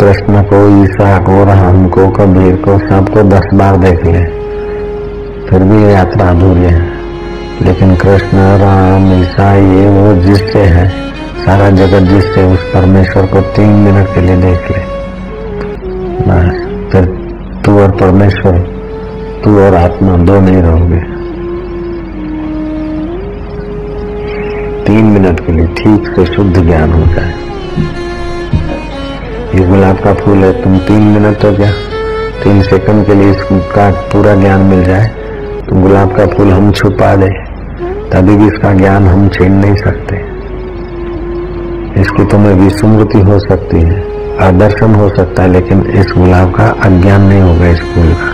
कृष्ण को, ईसा को, राम को, कबीर को, सबको 10 बार देख ले फिर भी यात्रा अधूरी है। लेकिन कृष्ण, राम, ईसा, ये वो जिससे है, सारा जगत जिससे, उस परमेश्वर को 3 मिनट के लिए देख ले बस। फिर तू और परमेश्वर, तू और आत्मा दो नहीं रहोगे। 3 मिनट के लिए ठीक से शुद्ध ज्ञान हो जाए। ये गुलाब का फूल है, तुम 3 मिनट हो गया, 3 सेकंड के लिए इसका पूरा ज्ञान मिल जाए तो गुलाब का फूल हम छुपा दे, तभी भी इसका ज्ञान हम छीन नहीं सकते। इसकी तुम्हें विस्मृति हो सकती है, आदर्शन हो सकता है, लेकिन इस गुलाब का अज्ञान नहीं होगा इस फूल का।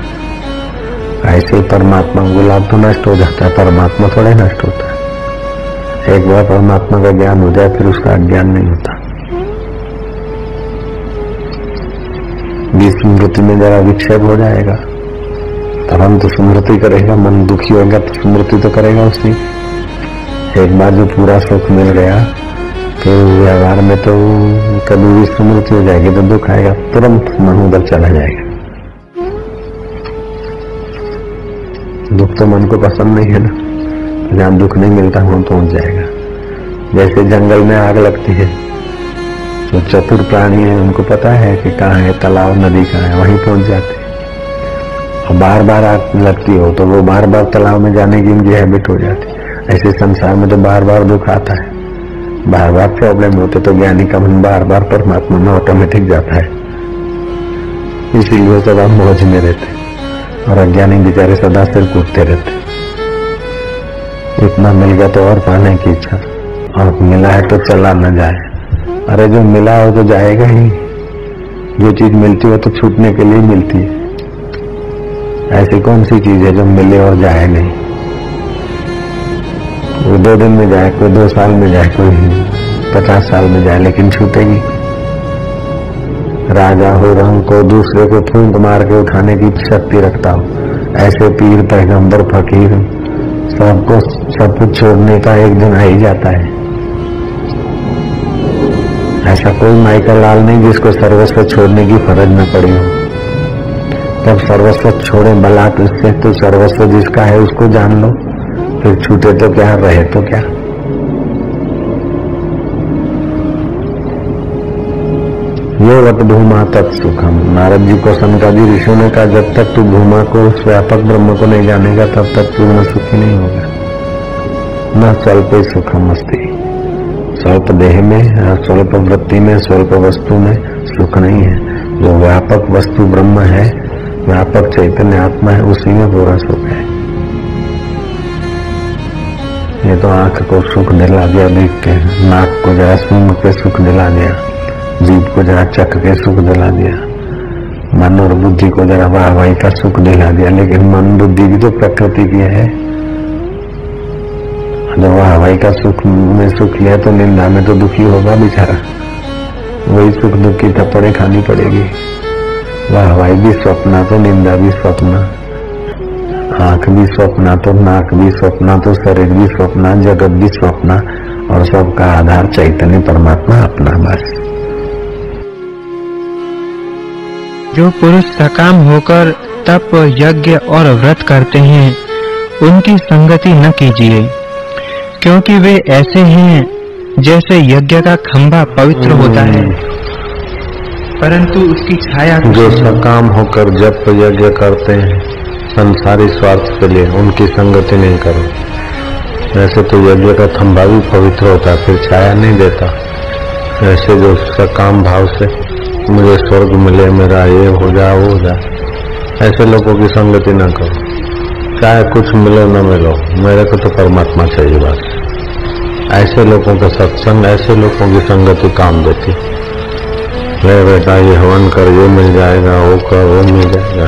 ऐसे ही परमात्मा, गुलाब तो नष्ट हो जाता है, परमात्मा थोड़े नष्ट होता है। एक बार परमात्मा का ज्ञान हो जाए फिर उसका अज्ञान नहीं होता। स्मृति में जरा विक्षेप हो जाएगा, तुरंत स्मृति करेगा, मन दुखी होगा तो स्मृति तो करेगा उसने। एक बार जो पूरा सुख मिल गया फिर व्यवहार में तो कभी भी स्मृति हो जाएगी तो दुख आएगा, तुरंत मन उधर चला जाएगा। दुख तो मन को पसंद नहीं है ना, जहाँ दुख नहीं मिलता वहां पहुंच जाएगा। जैसे जंगल में आग लगती है, जो चतुर प्राणी है उनको पता है कि कहाँ है तालाब, नदी कहाँ है, वहीं पहुंच जाते हैं। और बार बार आग लगती हो तो वो बार बार तालाब में जाने की उनकी हैबिट हो जाती है। ऐसे संसार में तो बार बार दुख आता है, बार बार प्रॉब्लम होते, तो ज्ञानी का मन बार बार परमात्मा में ऑटोमेटिक जाता है। इसीलिए सदा मौज में रहते और अज्ञानी बेचारे सदा सिर कूदते रहते। इतना मिल गया तो और पाने की इच्छा, और मिला है तो चला न जाए। अरे जो मिला हो तो जाएगा ही, जो चीज मिलती हो तो छूटने के लिए मिलती है। ऐसी कौन सी चीज है जो मिले और जाए नहीं? वो 2 दिन में जाए, कोई 2 साल में जाए, कोई 50 साल में जाए, लेकिन छूटेगी। राजा हो, रंग को, दूसरे को फूंक मार के उठाने की शक्ति रखता हो, ऐसे पीर, पैगंबर, फकीर सबको सब कुछ छोड़ने का एक दिन आ ही जाता है। ऐसा कोई माइकल लाल नहीं जिसको सर्वस्व छोड़ने की फर्ज न पड़ी हो। तब सर्वस्व छोड़े बलात् उससे, तो सर्वस्व जिसका है उसको जान लो, फिर छूटे तो क्या, रहे तो क्या। ये वत भूमा तत्सुखम। नारद जी को, सनकादि ऋषियों ने कहा, जब तक तू भूमा को, उस व्यापक ब्रह्म को नहीं जानेगा तब तक पूर्ण सुखी नहीं होगा। न स्वल्प सुखम अस्ति। स्वल्प देह में, स्वल्प वृत्ति में, स्वल्प वस्तु में सुख नहीं है। जो व्यापक वस्तु ब्रह्म है, व्यापक चैतन्य आत्मा है, उसी में पूरा सुख है। ये तो आंख को सुख दिला दिया देख के, नाक को जरा सूंघ के सुख दिला दिया, जीभ को जरा चख के सुख दिला दिया, मन और बुद्धि को जरा वाहवाही का सुख दिला दिया। लेकिन मन बुद्धि भी तो प्रकृति की है। जो वाहवाही का सुख में सुख लिया तो निंदा में तो दुखी होगा बेचारा। वही सुख दुख की थप्पड़े खानी पड़ेगी। वाहवाही भी स्वप्न तो निंदा भी स्वप्न, आंख भी स्वप्न तो नाक भी स्वप्न तो शरीर भी स्वप्न, जगत भी स्वप्न, और सबका आधार चैतन्य परमात्मा अपना बस। जो पुरुष सकाम होकर तप, यज्ञ और व्रत करते हैं उनकी संगति न कीजिए, क्योंकि वे ऐसे हैं जैसे यज्ञ का खंभा पवित्र होता है परंतु उसकी छाया। जो सकाम होकर जप यज्ञ करते हैं संसारी स्वार्थ के लिए, उनकी संगति नहीं करो। ऐसे तो यज्ञ का खंभा भी पवित्र होता है, फिर छाया नहीं देता। ऐसे जो सकाम भाव से मुझे स्वर्ग मिले, मेरा ये हो जाए, वो हो जाए, ऐसे लोगों की संगति न करो। चाहे कुछ मिलो न मिलो, मेरे को तो परमात्मा चाहिए बस। ऐसे लोगों का सत्संग, ऐसे लोगों की संगति काम देती। ले बेटा ये हवन कर, ये मिल जाएगा, वो कर, वो मिल जाएगा।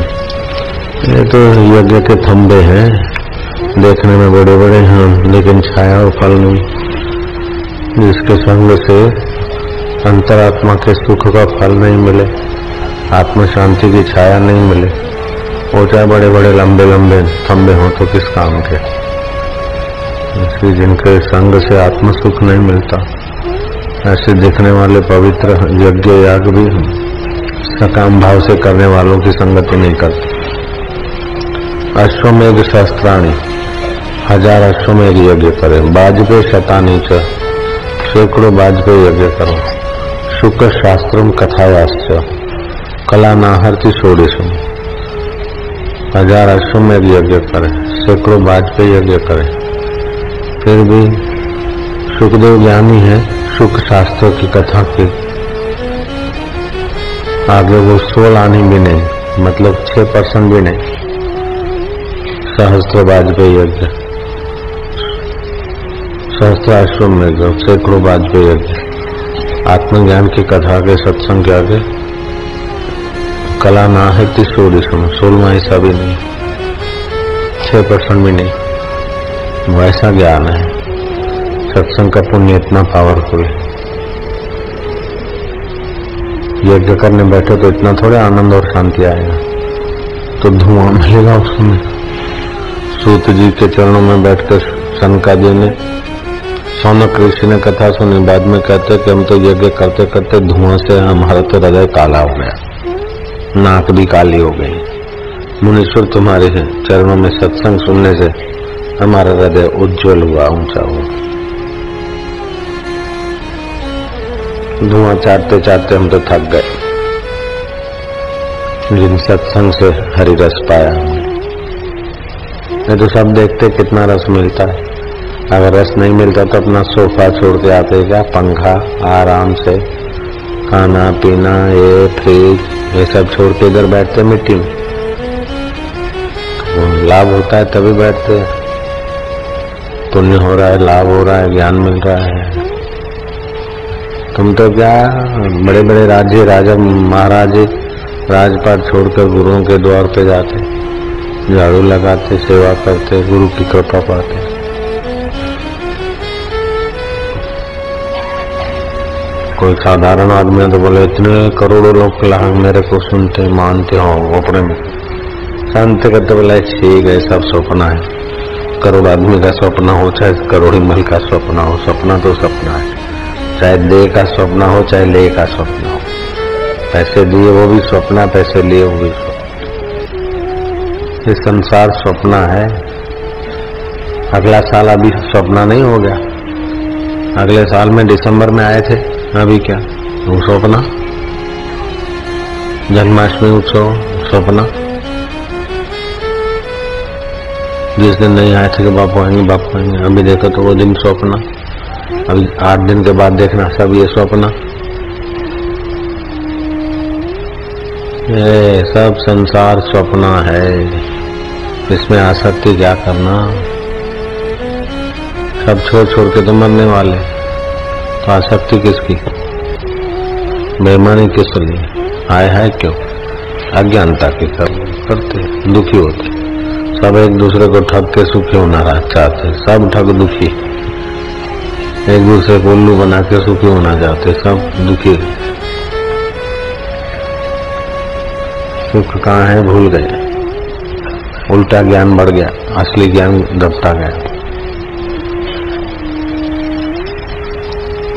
ये तो यज्ञ के खंभे हैं, देखने में बड़े बड़े हैं, लेकिन छाया और फल नहीं। जिसके संग से अंतरात्मा के सुख का फल नहीं मिले, आत्म शांति की छाया नहीं मिले, वो चाहे बड़े बड़े लंबे लंबे खंभे हों तो किस काम के। इसलिए जिनके संग से आत्म सुख नहीं मिलता, ऐसे दिखने वाले पवित्र यज्ञ याग भी सकाम भाव से करने वालों की संगति नहीं करते। अश्वमेध शस्त्राणी, 1000 अश्वमेध यज्ञ करे। बाजपेय शतानी च, सैकड़ों बाजपेय यज्ञ करो। शुक्र शास्त्रम कथायाश्च, कला नाहर्ति षोडशम। 1000 अश्वमेध यज्ञ करे, सैकड़ों बाजपेय यज्ञ करे, फिर भी सुखदेव ज्ञानी है, शुक्र शास्त्र की कथा के आगे वो 16 आनी भी नहीं, मतलब 6% भी नहीं। सहस्त्र बाजपेय यज्ञ, सहस्त्राश्वमेध, सैकड़ों बाजपेय यज्ञ, आत्मज्ञान की कथा के सत्संग के आगे कला ना है 16वां हिस्सा भी नहीं, 6% भी नहीं। वैसा ज्ञान है। सत्संग का पुण्य इतना पावरफुल है। यज्ञ करने बैठे तो इतना थोड़े आनंद और शांति आएगा, तो धुआं मिलेगा उसमें। सूत जी के चरणों में बैठकर सनकादि ने, सौनक ऋषि ने कथा सुनी। बाद में कहते कि हम तो यज्ञ करते करते धुआं से हमारा तो हृदय काला हो गया, नाक भी काली हो गई। मुनीश्वर तुम्हारे चरणों में सत्संग सुनने से हमारा हृदय उज्जवल हुआ, ऊंचा हुआ। धुआं चाटते चाटते हम तो थक गए, जिन सत्संग से हरि रस पाया। नहीं तो सब देखते कितना रस मिलता है। अगर रस नहीं मिलता तो अपना सोफा छोड़ के आते, क्या पंखा, आराम से खाना पीना, ये फ्रिज, ये सब छोड़ के इधर बैठते मिट्टी में। तो लाभ होता है तभी बैठते हैं। पुण्य हो रहा है, लाभ हो रहा है, ज्ञान मिल रहा है। तुम तो क्या बड़े बड़े राज्य, राजा महाराजे राजपाट छोड़कर गुरुओं के द्वार पे जाते, झाड़ू लगाते, सेवा करते, गुरु की कृपा पाते। कोई साधारण आदमी है तो बोले इतने करोड़ों लोग मेरे को सुनते मानते हो अपने में। शांत करते बोला ठीक है, सब सपना है। करोड़ आदमी का सपना हो, चाहे करोड़ी महल का सपना हो, सपना तो सपना है। चाहे देह का स्वप्न हो, चाहे ले का स्वप्न हो। पैसे दिए वो भी स्वप्न, पैसे लिए वो भी स्वप्न। ये संसार स्वप्न है। अगला साल अभी स्वप्न नहीं हो गया। अगले साल में दिसंबर में आए थे, अभी क्या वो स्वप्न। जन्माष्टमी उत्सव स्वप्न। जिस दिन नहीं आए थे कि बापू आएंगे, बापू आएंगे, अभी देखो तो वो दिन स्वप्न। अभी 8 दिन के बाद देखना सब ये स्वप्न। ये सब संसार स्वप्न है। इसमें आसक्ति क्या करना। सब छोड़ छोड़ के तो मरने वाले, तो आसक्ति किसकी, बेईमानी किस लिए, आए है क्यों, अज्ञानता की करते, दुखी होते। सब एक दूसरे को ठग के सुखी होना चाहते, सब ठग दुखी। एक दूसरे को उल्लू बना के सुखी होना चाहते, सब दुखी। सुख कहाँ है भूल गए, उल्टा ज्ञान बढ़ गया, असली ज्ञान दबता गया।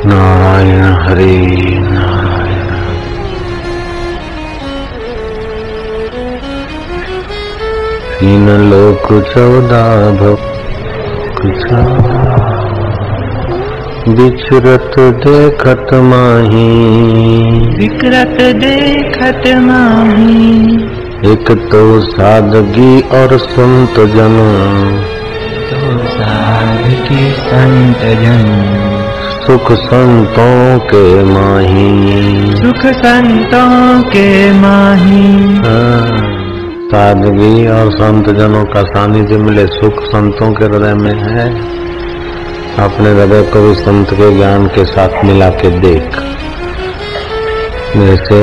नारायण हरि नारायण। तीन लोक 14 भव विचरत देखत माही, विकृत देखत माही। एक तो सादगी और संत जन, तो सादगी संत जन। सुख संतों के माही, सुख संतों के माही। सादगी और संत जनों का सानिध्य मिले, सुख संतों के हृदय में है। अपने हृदय को भी संत के ज्ञान के साथ मिला के देख। जैसे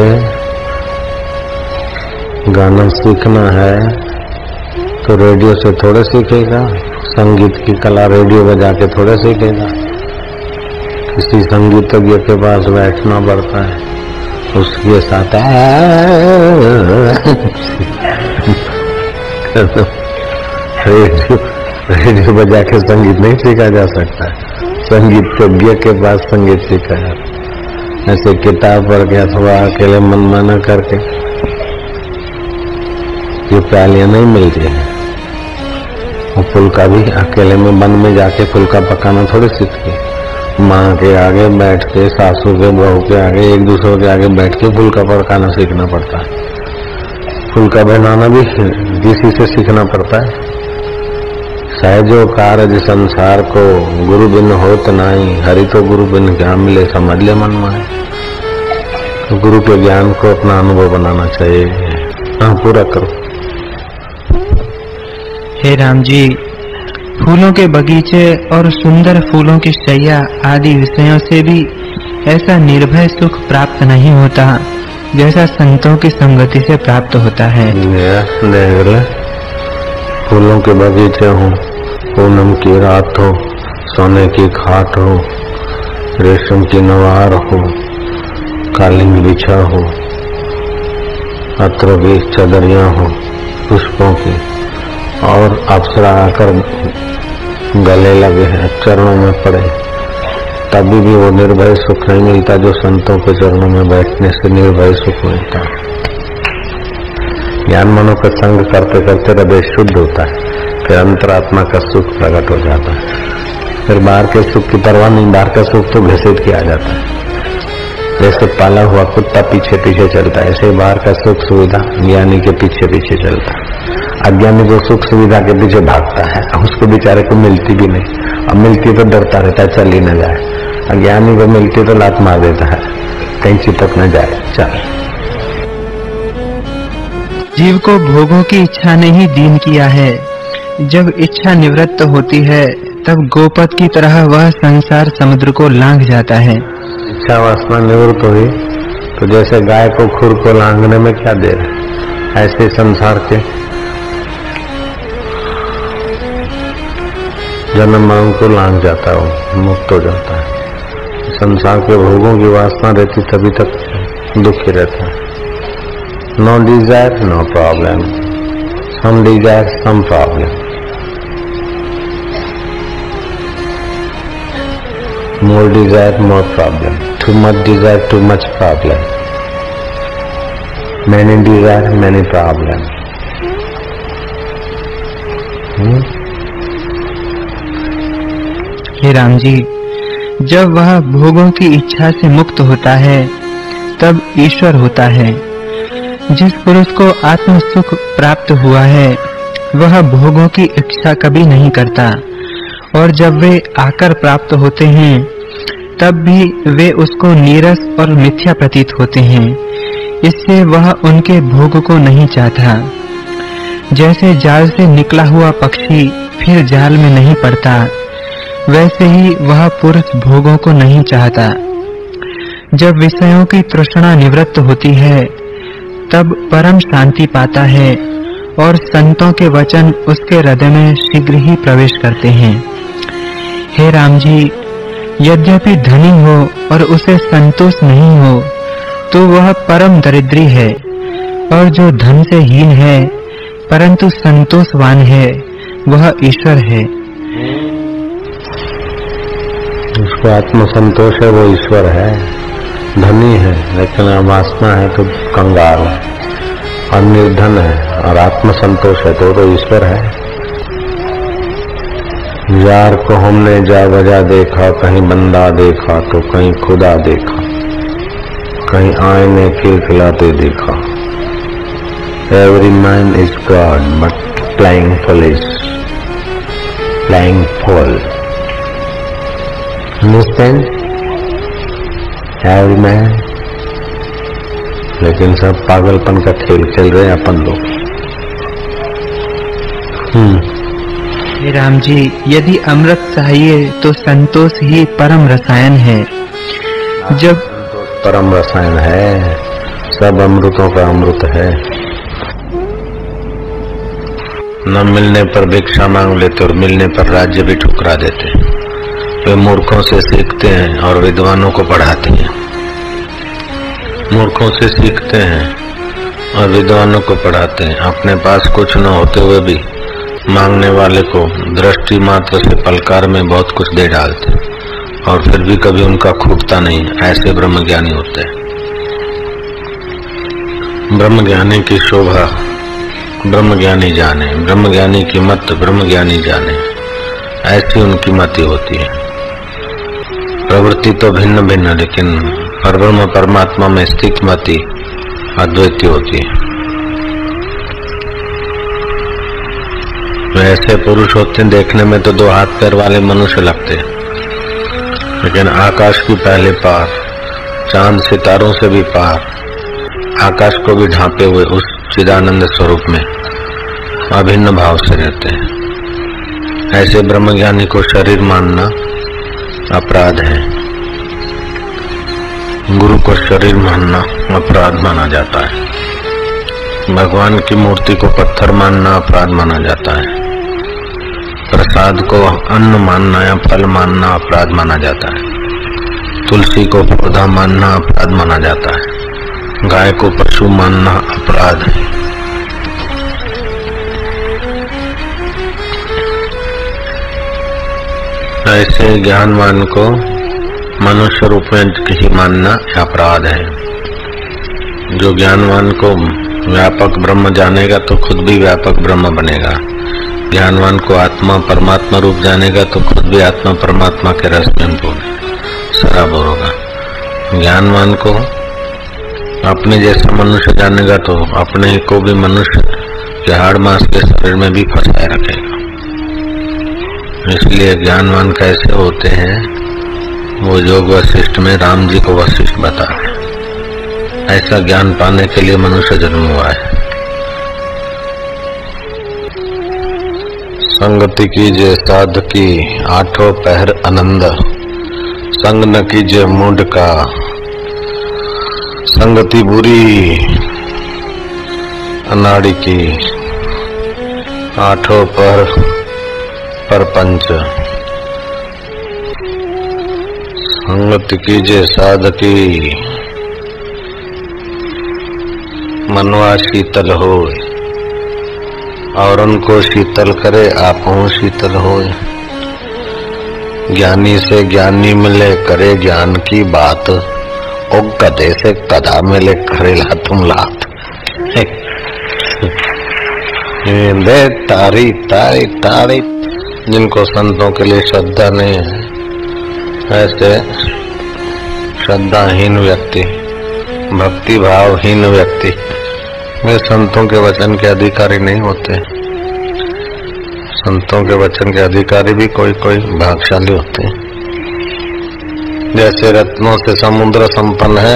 गाना सीखना है तो रेडियो से थोड़े सीखेगा, संगीत की कला रेडियो बजा के थोड़े सीखेगा। किसी संगीतज्ञ के पास बैठना पड़ता है, उसके साथ रेडियो बजा के संगीत नहीं सीखा जा सकता है। संगीतज्ञ के पास संगीत सीखा जाता है। ऐसे किताब पढ़ के अथवा अकेले मनमाना करके ये प्यालियां नहीं मिलती है। और फुल्का भी अकेले में वन में जाके फुल्का पकाना थोड़ी सीखती। माँ के आगे बैठ के, सासू के, बहू के आगे, एक दूसरे के आगे बैठ के फुल्का पकाना सीखना पड़ता है। फुल्का बनाना भी किसी से सीखना पड़ता है। सहजो कार्य संसार को गुरु बिन होत नहीं, हरि तो गुरु बिन क्या मिले, समझ ले मन में। तो गुरु के ज्ञान को अपना अनुभव बनाना चाहिए। हाँ, पूरा करो। हे राम जी, फूलों के बगीचे और सुंदर फूलों की शैया आदि विषयों से भी ऐसा निर्भय सुख प्राप्त नहीं होता जैसा संतों की संगति से प्राप्त होता है। फूलों के बगीचे हो, पूनम की रात हो, सोने की खाट हो, रेशम की नवार हो, कालीन बिछा हो, अत्र की चदरियां हो पुष्पों की, और अप्सरा आकर गले लगे, चरणों में पड़े, तभी भी वो निर्भय सुख नहीं मिलता जो संतों के चरणों में बैठने से निर्भय सुख मिलता है। ज्ञान मनो का संग करते करते हृदय शुद्ध होता है, फिर अंतरात्मा का सुख प्रकट हो जाता है। फिर बाहर के सुख की परवाह नहीं, बाहर का सुख तो घसीट के आ जाता है। जैसे पाला हुआ कुत्ता पीछे पीछे चलता है, ऐसे बाहर का सुख सुविधा ज्ञानी के पीछे पीछे चलता है। अज्ञानी जो सुख सुविधा के पीछे भागता है, उसको बेचारे को मिलती भी नहीं, अब मिलती तो डरता रहता है चल ही न जाए। अज्ञानी को मिलती तो लात मार देता है, कहीं चिपक न जाए, चल। जीव को भोगों की इच्छा ने ही दीन किया है। जब इच्छा निवृत्त होती है तब गोपद की तरह वह संसार समुद्र को लांघ जाता है। इच्छा वासना निवृत्त हुई तो जैसे गाय को खुर को लांघने में क्या देर है, ऐसे संसार के जन्म मरण को लांघ जाता है, मुक्त हो जाता है। संसार के भोगों की वासना रहती तभी तक दुखी रहता है। No desire no problem, some desire some problem, more desire more problem, too much desire too much problem, many desire many problem। हे राम जी, जब वह भोगों की इच्छा से मुक्त होता है तब ईश्वर होता है। जिस पुरुष को आत्म सुख प्राप्त हुआ है वह भोगों की इच्छा कभी नहीं करता, और जब वे आकर प्राप्त होते हैं तब भी वे उसको नीरस और मिथ्या प्रतीत होते हैं। इससे वह उनके भोग को नहीं चाहता। जैसे जाल से निकला हुआ पक्षी फिर जाल में नहीं पड़ता, वैसे ही वह पुरुष भोगों को नहीं चाहता। जब विषयों की तृष्णा निवृत्त होती है तब परम शांति पाता है, और संतों के वचन उसके हृदय में शीघ्र ही प्रवेश करते हैं। हे राम जी, यद्यपि धनी हो और उसे संतोष नहीं हो तो वह परम दरिद्री है, और जो धन से हीन है परंतु संतोषवान है वह ईश्वर है। उसको आत्म संतोष है, वो ईश्वर है। धनी है लेकिन वासना है तो कंगाल है, और निर्धन है और आत्म संतोष है तो ईश्वर है। यार को हमने जा बजा देखा, कहीं बंदा देखा तो कहीं खुदा देखा, कहीं आईने खिलखिलाते देखा। Every man is God but प्लाइंग foolish, प्लाइंग full. Understand? Every man, लेकिन सब पागलपन का खेल खेल रहे हैं अपन लोग। हे राम जी, यदि अमृत चाहिए तो संतोष ही परम रसायन है। जब परम रसायन है, सब अमृतों का अमृत है। न मिलने पर भिक्षा मांग लेते और मिलने पर राज्य भी ठुकरा देते। वे मूर्खों से सीखते हैं और विद्वानों को पढ़ाते हैं। मूर्खों से सीखते हैं और विद्वानों को पढ़ाते हैं। अपने पास कुछ न होते हुए भी मांगने वाले को दृष्टि मात्र से पलकार में बहुत कुछ दे डालते, और फिर भी कभी उनका खूबता नहीं, ऐसे ब्रह्मज्ञानी होते हैं। ब्रह्मज्ञानी की शोभा ब्रह्मज्ञानी जाने, ब्रह्मज्ञानी की मत ब्रह्मज्ञानी जाने, ऐसी उनकी मति होती है। प्रवृत्ति तो भिन्न भिन्न, लेकिन परब्रह्म परमात्मा में स्थित मति अद्वैती होती है। ऐसे पुरुष होते हैं, देखने में तो दो हाथ पैर वाले मनुष्य लगते हैं, लेकिन आकाश की पहले पार, चांद सितारों से भी पार, आकाश को भी ढांपे हुए उस चिदानंद स्वरूप में अभिन्न भाव से रहते हैं। ऐसे ब्रह्मज्ञानी को शरीर मानना अपराध है। गुरु को शरीर मानना अपराध माना जाता है। भगवान की मूर्ति को पत्थर मानना अपराध माना जाता है। प्रसाद को अन्न मानना या फल मानना अपराध माना जाता है। तुलसी को पौधा मानना अपराध माना जाता है। गाय को पशु मानना अपराध है। ऐसे ज्ञानवान को मनुष्य रूप में ही मानना अपराध है। जो ज्ञानवान को व्यापक ब्रह्म जानेगा तो खुद भी व्यापक ब्रह्म बनेगा। ज्ञानवान को आत्मा परमात्मा रूप जानेगा तो खुद भी आत्मा परमात्मा के रस में सराबोर होगा। ज्ञान को अपने जैसा मनुष्य जानेगा तो अपने को भी मनुष्य के हाड़ मांस के शरीर में भी फंसाए रखेगा। इसलिए ज्ञानवान कैसे होते हैं वो योग वशिष्ठ में राम जी को वशिष्ठ बता रहे। ऐसा ज्ञान पाने के लिए मनुष्य जन्म हुआ है। संगति कीजिए साध की आठों पहर आनंद, संग न कीजिए मूड का, संगति बुरी अनाड़ी की, आठों परपंच। संगति कीजिए साध की मनवा शीतल होए, और उनको शीतल करे आपो शीतल होए। ज्ञानी से ज्ञानी मिले करे ज्ञान की बात, ओ गधे से गधा मिले करेला तुम लात। दे तारी तारी तारी। जिनको संतों के लिए श्रद्धा नहीं है, ऐसे श्रद्धाहीन व्यक्ति, भक्ति भावहीन व्यक्ति वे संतों के वचन के अधिकारी नहीं होते। संतों के वचन के अधिकारी भी कोई कोई भाग्यशाली होते हैं। जैसे रत्नों से समुद्र संपन्न है,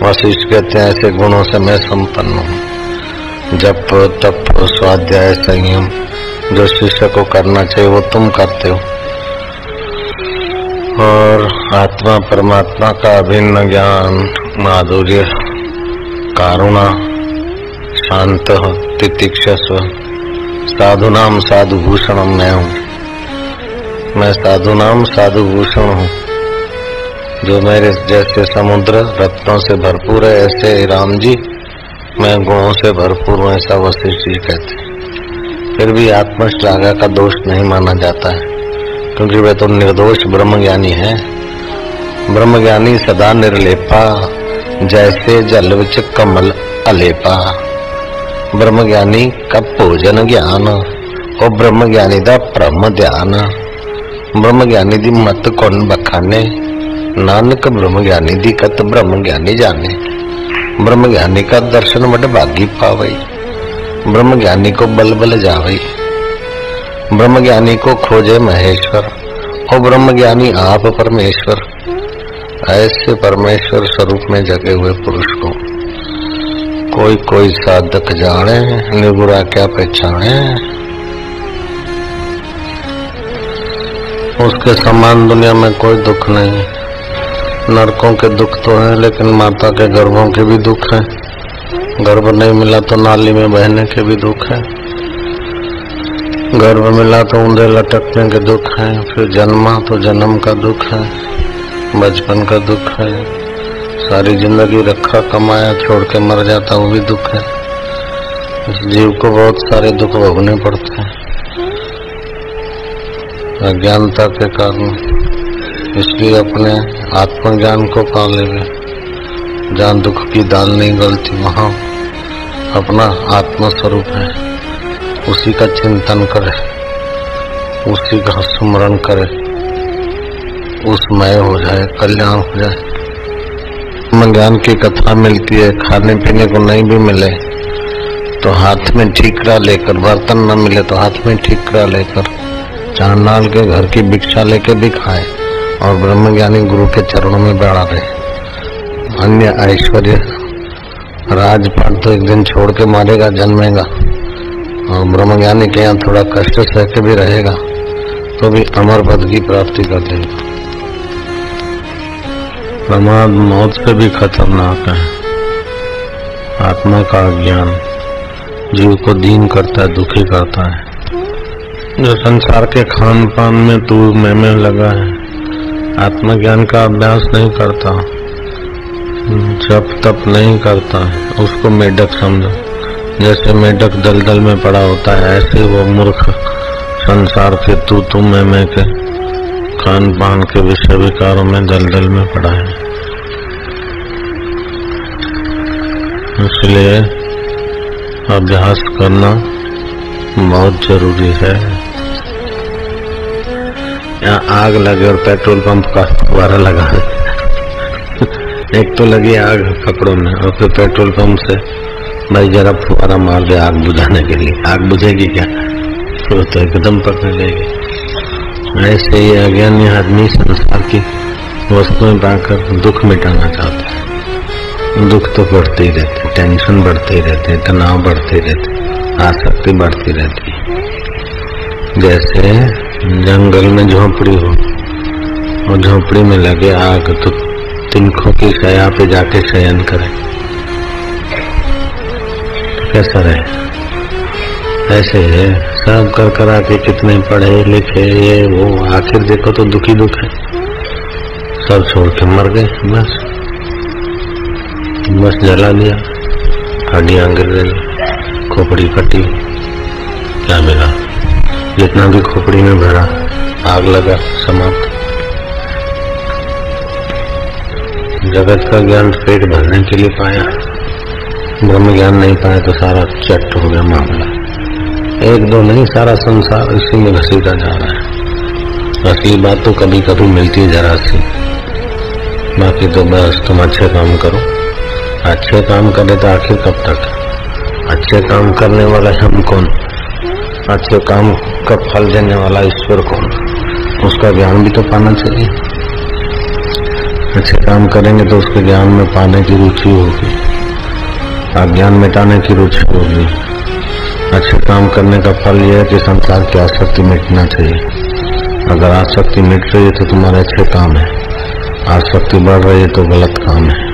वशिष्ठ कहते हैं ऐसे गुणों से मैं संपन्न हूँ। जप तप स्वाध्याय संयम जो शिष्य को करना चाहिए वो तुम करते हो, और आत्मा परमात्मा का अभिन्न ज्ञान, माधुर्य, कारुणा, शांत, तितिक्षस्व, साधुनाम साधुभूषणम मैं हूँ। मैं साधुनाम साधुभूषण हूँ। जो मेरे जैसे समुद्र रत्नों से भरपूर है, ऐसे राम जी मैं गुणों से भरपूर हूँ, ऐसा वशिष्ठ जी कहते हैं। फिर भी आत्मश्लाघा का दोष नहीं माना जाता है, क्योंकि वे तो निर्दोष ब्रह्मज्ञानी है। ब्रह्मज्ञानी सदा निर्लेपा, जैसे जल विच कमल अलेपा। ब्रह्मज्ञानी का भोजन ज्ञान, और ब्रह्मज्ञानी दा ब्रह्म ध्यान। ब्रह्मज्ञानी दी मत कौन बखाने, नानक ब्रह्मज्ञानी दी कत ब्रह्मज्ञानी जाने। ब्रह्मज्ञानी का दर्शन बड़ भागी पावई, ब्रह्मज्ञानी को बल बल जावई। ब्रह्मज्ञानी को खोजे महेश्वर, और ब्रह्मज्ञानी आप परमेश्वर। ऐसे परमेश्वर स्वरूप में जगे हुए पुरुष को कोई कोई साधक जाने, निगुरा क्या पहचाने। उसके समान दुनिया में कोई दुख नहीं। नरकों के दुख तो है, लेकिन माता के गर्भों के भी दुख है। गर्भ नहीं मिला तो नाली में बहने के भी दुख है। गर्भ मिला तो ऊंधे लटकने के दुख है। फिर जन्मा तो जन्म का दुख है, बचपन का दुख है। सारी जिंदगी रखा कमाया छोड़ के मर जाता, वो भी दुख है। इस जीव को बहुत सारे दुख भोगने पड़ते हैं अज्ञानता के कारण। इसलिए अपने आत्मज्ञान को पा लेवे। जहाँ दुख की दाल नहीं गलती वहाँ अपना आत्मा स्वरूप है, उसी का चिंतन करे, उसी का स्मरण करे, उसमय हो जाए, कल्याण हो जाए। ज्ञान की कथा मिलती है, खाने पीने को नहीं भी मिले तो हाथ में ठीकरा लेकर, बर्तन न मिले तो हाथ में ठीकरा लेकर, चांडाल के घर की भिक्षा लेके भी खाए और ब्रह्मज्ञानी गुरु के चरणों में बैठा रहे। अन्य ऐश्वर्य राजपाट तो एक दिन छोड़ के मारेगा, जन्मेगा, और ब्रह्मज्ञानी के यहाँ थोड़ा कष्ट सह के भी रहेगा तो भी अमर पद की प्राप्ति कर लेगा। प्रमाद मौत से भी खतरनाक है। आत्मा का ज्ञान जीव को दीन करता है, दुखी करता है। जो संसार के खान पान में तू में लगा है, आत्मज्ञान का अभ्यास नहीं करता, जप तप नहीं करता है, उसको मेढक समझो। जैसे मेढक दलदल में पड़ा होता है, ऐसे वो मूर्ख संसार के तू मैं के खान पान के विषय विकारों में दलदल में पड़ा है। इसलिए अभ्यास करना बहुत जरूरी है। यहाँ आग लगे और पेट्रोल पंप का फुवारा लगा है। एक तो लगी आग कपड़ों में और फिर पेट्रोल पंप से भाई जरा फुवारा मार दे आग बुझाने के लिए। आग बुझेगी क्या? तो एकदम पकड़ लेगी। ऐसे ही अज्ञानी आदमी संसार की वस्तुएं पाकर दुख मिटाना चाहता है। दुख तो बढ़ते ही रहते, टेंशन बढ़ते ही रहते, तनाव बढ़ते रहते, आसक्ति बढ़ती रहती है। जैसे जंगल में झोपड़ी हो और झोपड़ी में लगे आग तो तिनकों की छाया पे जाके शयन करे तो कैसा रहे? ऐसे है सब कर करा के कितने पढ़े लिखे ये वो, आखिर देखो तो दुखी दुख है। सब छोड़ के मर गए, बस जला दिया, हड्डियां गिर गई, खोपड़ी फटी, क्या मिला? जितना भी खोपड़ी में भरा आग लगा, समाप्त। जगत का ज्ञान पेट भरने के लिए पाया, ब्रह्म ज्ञान नहीं पाया तो सारा चट हो गया मामला। एक दो नहीं, सारा संसार इसी में घसीटा जा रहा है। असली बात तो कभी कभी मिलती है जरा सी, बाकी तो बस तुम अच्छे काम करो। अच्छे काम करे तो आखिर कब तक? अच्छे काम करने वाला हम कौन? अच्छे काम का फल देने वाला ईश्वर कौन? उसका ज्ञान भी तो पाना चाहिए। अच्छे काम करेंगे तो उसके ज्ञान में पाने की रुचि होगी, अज्ञान मिटाने की रुचि होगी। अच्छे काम करने का फल यह है कि संसार की आसक्ति मिटना चाहिए। अगर आसक्ति मिट रही है तो तुम्हारे अच्छे काम है, आसक्ति बढ़ रही है तो गलत काम है।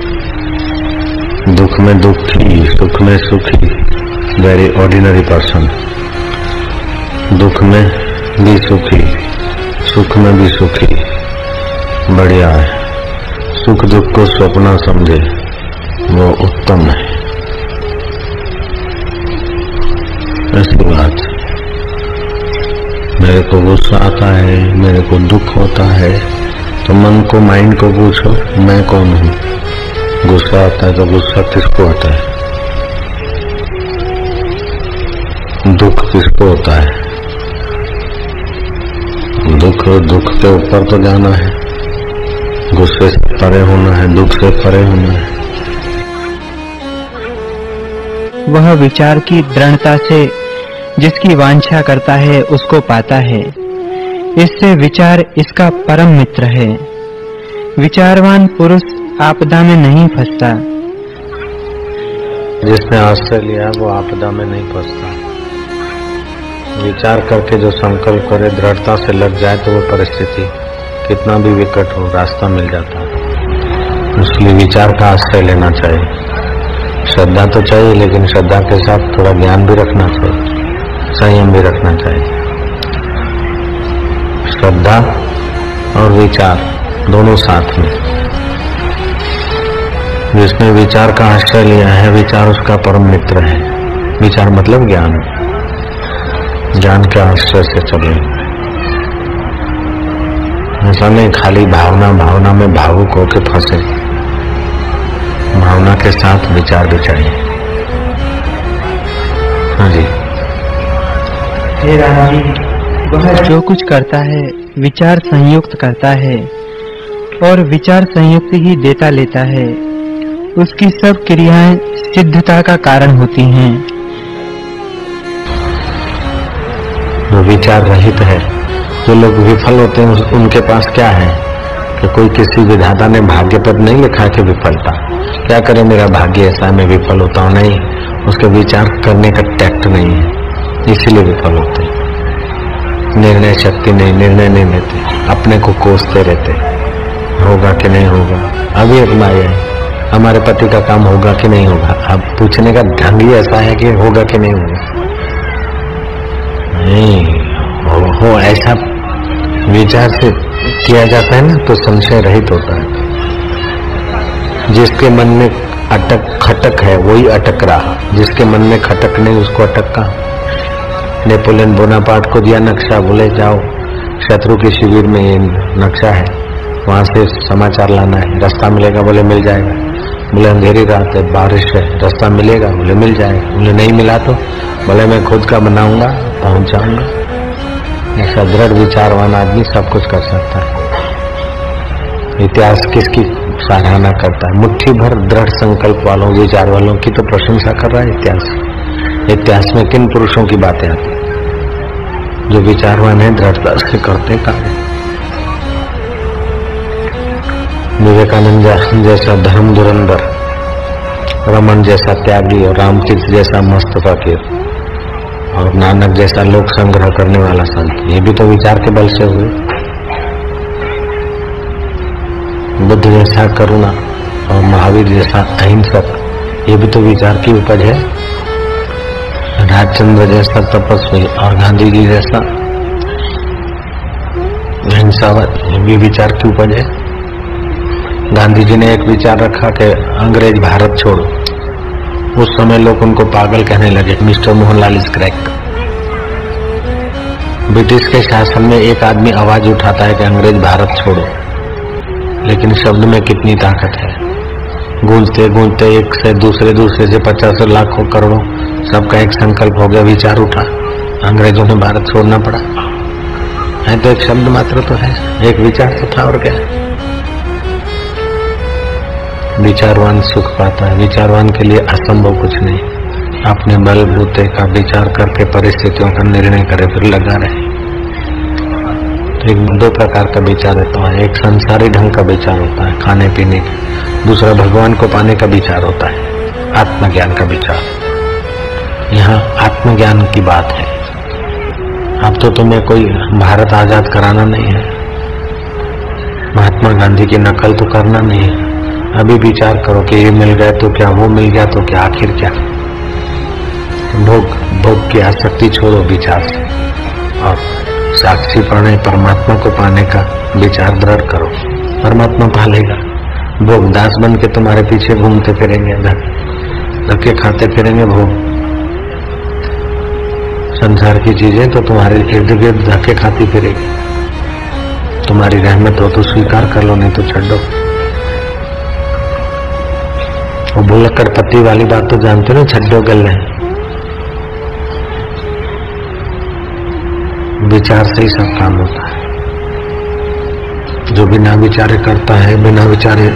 दुख में दुखी, सुख में सुखी, वेरी ऑर्डिनरी पर्सन। दुख में भी सुखी, सुख में भी सुखी, बढ़िया है। सुख दुख को स्वप्न समझे, वो उत्तम है। ऐसी बात, मेरे को गुस्सा आता है, मेरे को दुख होता है, तो मन को, माइंड को पूछो मैं कौन हूँ? गुस्सा आता है तो गुस्सा किसको आता है? दुख किसको होता है? दुख के ऊपर तो जाना है, गुस्से से परे होना है, दुख से परे होना है। वह विचार की दृढ़ता से जिसकी वांछा करता है उसको पाता है। इससे विचार इसका परम मित्र है। विचारवान पुरुष आपदा में नहीं फंसता। जिसने आश्रय लिया वो आपदा में नहीं फंसता। विचार करके जो संकल्प करे, दृढ़ता से लग जाए तो वो परिस्थिति कितना भी विकट हो, रास्ता मिल जाता है। इसलिए विचार का आश्रय लेना चाहिए। श्रद्धा तो चाहिए, लेकिन श्रद्धा के साथ थोड़ा ज्ञान भी रखना चाहिए, संयम भी रखना चाहिए। श्रद्धा और विचार दोनों साथ में। जिसने विचार का आश्रय लिया है, विचार उसका परम मित्र है। विचार मतलब ज्ञान, ज्ञान के आश्रय से चले। ऐसा नहीं खाली भावना भावना में भावुक होके फंसे, भावना के साथ विचार भी चाहिए। हाँ जी। हे राम जी, वह जो कुछ करता है विचार संयुक्त करता है और विचार संयुक्त ही देता लेता है। उसकी सब क्रियाएं सिद्धता का कारण होती हैं। जो विचार रहित है, जो लोग विफल होते हैं, उनके पास क्या है कि कोई किसी विधाता ने भाग्य पद नहीं लिखा कि विफलता, क्या करे मेरा भाग्य ऐसा है मैं विफल होता हूँ, नहीं, उसके विचार करने का टैक्ट नहीं है, इसीलिए विफल होते हैं। निर्णय शक्ति नहीं, निर्णय नहीं लेते, अपने को कोसते रहते, होगा कि नहीं होगा। अभी एक माया है, हमारे पति का काम होगा कि नहीं होगा, अब पूछने का ढंग ही ऐसा है कि होगा कि नहीं होगा। नहीं हो ऐसा विचार से किया जाता है ना तो संशय रहित होता है। जिसके मन में खटक है वही अटक रहा, जिसके मन में खटक नहीं उसको अटका। नेपोलियन बोनापार्ट को दिया नक्शा, बोले जाओ शत्रु के शिविर में ये नक्शा है, वहां से समाचार लाना है, रास्ता मिलेगा, बोले मिल जाएगा। बोले अंधेरी रात है, बारिश है, रास्ता मिलेगा, बोले मिल जाएगा। बोले नहीं मिला तो बोले मैं खुद का बनाऊंगा, पहुंच जाऊंगा। ऐसा दृढ़ विचारवान आदमी सब कुछ कर सकता है। इतिहास किसकी सराहना करता है? मुट्ठी भर दृढ़ संकल्प वालों, विचार वालों की तो प्रशंसा कर रहा है इतिहास। इतिहास में किन पुरुषों की बातें आती हैं? जो विचारवान है, दृढ़ता से करते कार्य। विवेकानंद जैसा धर्म धुरंधर, रमन जैसा त्यागी और रामतीर्थ जैसा मस्त फकीर और नानक जैसा लोक संग्रह करने वाला संत, ये भी तो विचार के बल से हुए। बुद्ध जैसा करुणा और महावीर जैसा अहिंसक, ये भी तो विचार की उपज है। राजचंद्र जैसा तपस्वी और गांधी जी जैसा अहिंसावाद, ये भी विचार की उपज है। गांधी जी ने एक विचार रखा कि अंग्रेज भारत छोड़ो। उस समय लोग उनको पागल कहने लगे, mister Mohanlal is correct. British के शासन में एक आदमी आवाज उठाता है कि अंग्रेज भारत छोड़ो, लेकिन शब्द में कितनी ताकत है। गूंजते गूंजते एक से दूसरे से 50 लाखों करोड़ों, सबका एक संकल्प हो गया, विचार उठा, अंग्रेजों ने भारत छोड़ना पड़ा। है तो एक शब्द मात्र तो है, एक विचार तो था और क्या। विचारवान सुख पाता है। विचारवान के लिए असंभव कुछ नहीं। अपने बलबूते का विचार करके परिस्थितियों का निर्णय करे, फिर लगा रहे। तो एक दो प्रकार का विचार होता है, एक संसारी ढंग का विचार होता है खाने पीने का, दूसरा भगवान को पाने का विचार होता है, आत्मज्ञान का विचार। यहाँ आत्मज्ञान की बात है। अब तो तुम्हें कोई भारत आजाद कराना नहीं है, महात्मा गांधी की नकल तो करना नहीं है। अभी विचार करो कि ये मिल गया तो क्या, वो मिल गया तो क्या, आखिर क्या। भोग की आसक्ति छोड़ो विचार से और साक्षी प्रणय परमात्मा को पाने का विचार दृढ़ करो, परमात्मा पालेगा। भोग दास बन के तुम्हारे पीछे घूमते फिरेंगे, धक्के खाते फिरेंगे। भोग संसार की चीजें तो तुम्हारे इर्द गिर्द धक्के खाती फिरेगी। तुम्हारी रहमत हो तो स्वीकार कर लो, नहीं तो छोड़ दो। वो भुलक्कड़ पत्ती वाली बात तो जानते हो ना, छड्डो गल है। विचार से ही सब काम होता है। जो बिना विचारे करता है, बिना विचारे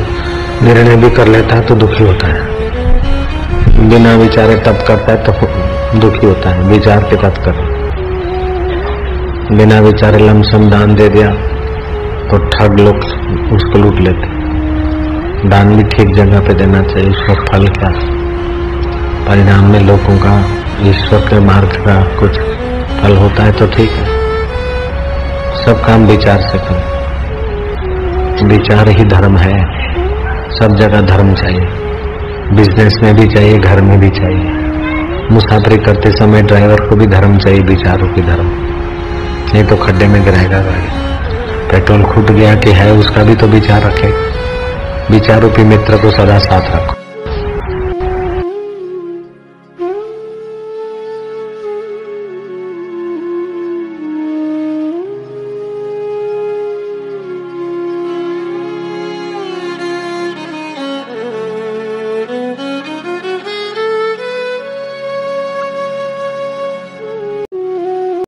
निर्णय भी कर लेता है तो दुखी होता है। बिना विचारे तप करता है तो दुखी होता है। विचार के तप कर। बिना विचारे लमसम दान दे दिया तो ठग लोग उसको लूट लेते। दान भी ठीक जगह पे देना चाहिए, उसका फल क्या, परिणाम में लोगों का ईश्वर के मार्ग का कुछ फल होता है तो ठीक है। सब काम विचार से करो। विचार ही धर्म है। सब जगह धर्म चाहिए, बिजनेस में भी चाहिए, घर में भी चाहिए। मुसाफरी करते समय ड्राइवर को भी धर्म चाहिए, विचारों की धर्म। नहीं तो खड्डे में गिराएगा गाड़ी। पेट्रोल खूट गया कि है, उसका भी तो विचार रखेगा। विचार रूपी मित्र को सदा साथ रखो।